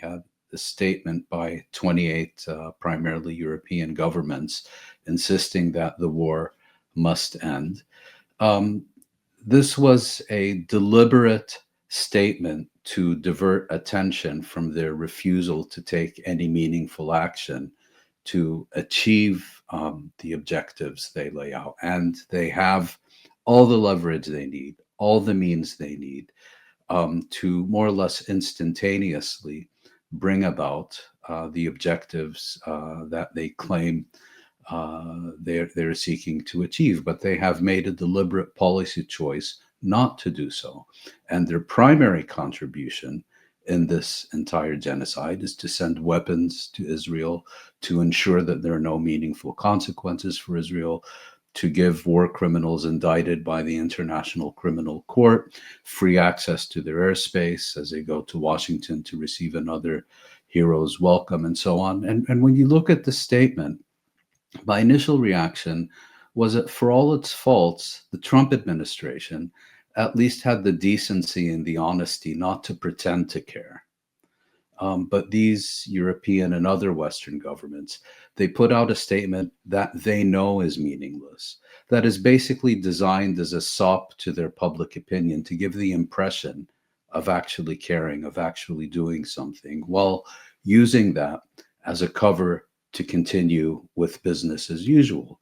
had a statement by 28 primarily European governments insisting that the war must end. Um, this was a deliberate statement to divert attention from their refusal to take any meaningful action to achieve the objectives they lay out. And they have all the leverage they need, all the means they need to more or less instantaneously bring about the objectives that they claim they're seeking to achieve, but they have made a deliberate policy choice not to do so. And their primary contribution in this entire genocide is to send weapons to Israel, to ensure that there are no meaningful consequences for Israel, to give war criminals indicted by the International Criminal Court free access to their airspace as they go to Washington to receive another hero's welcome, and so on. And when you look at the statement, my initial reaction was that for all its faults, the Trump administration at least had the decency and the honesty not to pretend to care. But these European and other Western governments, they put out a statement that they know is meaningless, that is basically designed as a sop to their public opinion to give the impression of actually caring, of actually doing something, while using that as a cover to continue with business as usual.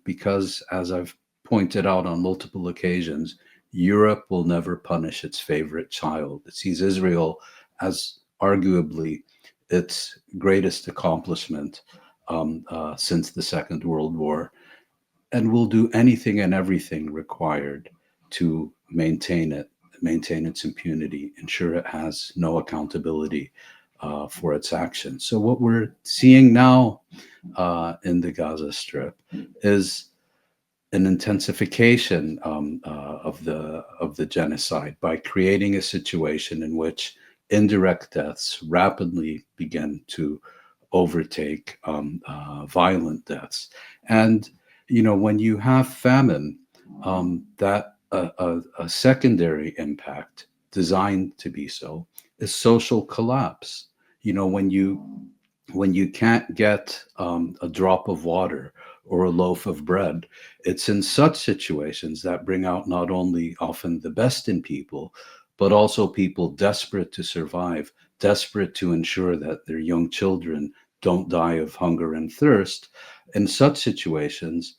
Because, as I've pointed out on multiple occasions, Europe will never punish its favorite child. It sees Israel as arguably its greatest accomplishment since the Second World War, and will do anything and everything required to maintain its impunity, ensure it has no accountability for its actions. So what we're seeing now in the Gaza Strip is an intensification of the genocide by creating a situation in which indirect deaths rapidly begin to overtake violent deaths. And when you have famine, that a secondary impact designed to be so is social collapse. When you can't get a drop of water or a loaf of bread, it's in such situations that bring out not only often the best in people, but also people desperate to survive, desperate to ensure that their young children don't die of hunger and thirst. In such situations,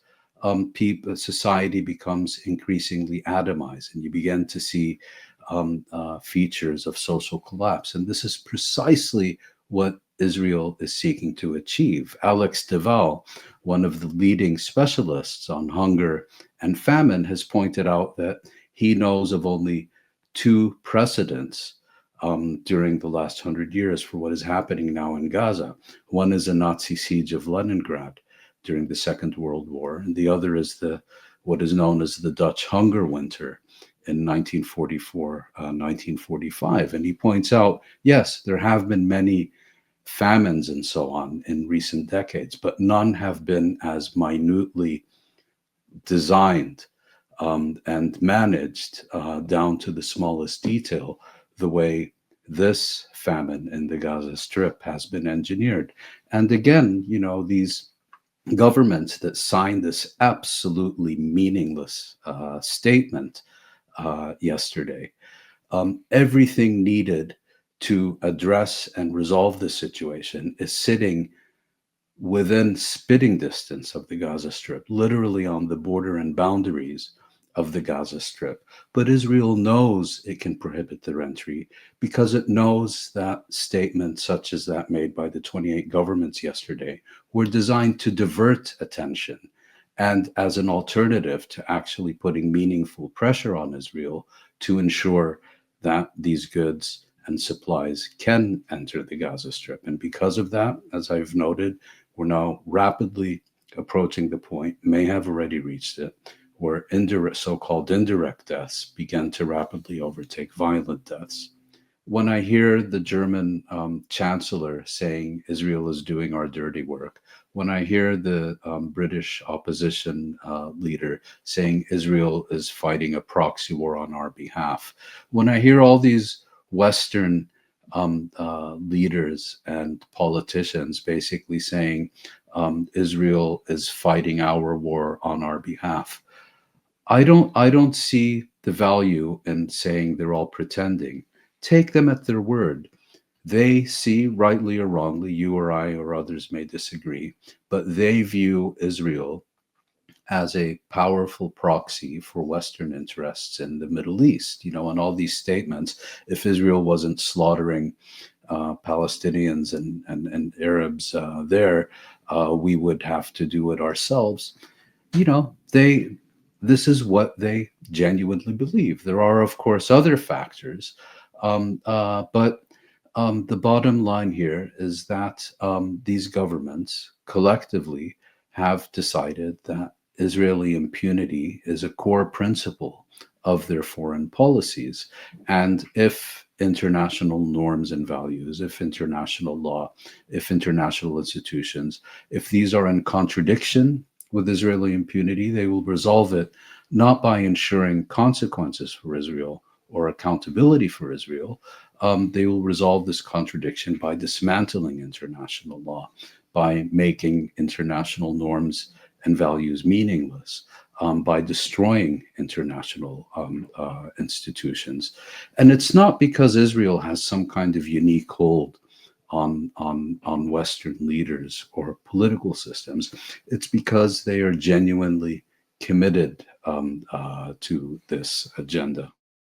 society becomes increasingly atomized, and you begin to see features of social collapse. And this is precisely what Israel is seeking to achieve. Alex DeVal, one of the leading specialists on hunger and famine, has pointed out that he knows of only two precedents during the last 100 years for what is happening now in Gaza. One is the Nazi siege of Leningrad during the Second World War, and the other is what is known as the Dutch Hunger Winter in 1944, 1945. And he points out, yes, there have been many famines and so on in recent decades, but none have been as minutely designed and managed down to the smallest detail the way this famine in the Gaza Strip has been engineered. And again, these governments that signed this absolutely meaningless statement yesterday, everything needed to address and resolve the situation is sitting within spitting distance of the Gaza Strip, literally on the border and boundaries of the Gaza Strip. But Israel knows it can prohibit their entry because it knows that statements such as that made by the 28 governments yesterday were designed to divert attention and as an alternative to actually putting meaningful pressure on Israel to ensure that these goods and supplies can enter the Gaza Strip. And because of that, as I've noted, we're now rapidly approaching the point, may have already reached it, where so-called indirect deaths begin to rapidly overtake violent deaths. When I hear the German chancellor saying Israel is doing our dirty work, when I hear the British opposition leader saying Israel is fighting a proxy war on our behalf, when I hear all these Western leaders and politicians basically saying Israel is fighting our war on our behalf. I don't see the value in saying they're all pretending. Take them at their word. They see, rightly or wrongly, you or I or others may disagree, but they view Israel as a powerful proxy for Western interests in the Middle East. And all these statements, if Israel wasn't slaughtering Palestinians and Arabs there, we would have to do it ourselves. They this is what they genuinely believe. There are, of course, other factors, but the bottom line here is that these governments collectively have decided that Israeli impunity is a core principle of their foreign policies. And if international norms and values, if international law, if international institutions, if these are in contradiction with Israeli impunity, they will resolve it not by ensuring consequences for Israel or accountability for Israel. They will resolve this contradiction by dismantling international law, by making international norms and values meaningless, by destroying international institutions. And it's not because Israel has some kind of unique hold on Western leaders or political systems. It's because they are genuinely committed to this agenda.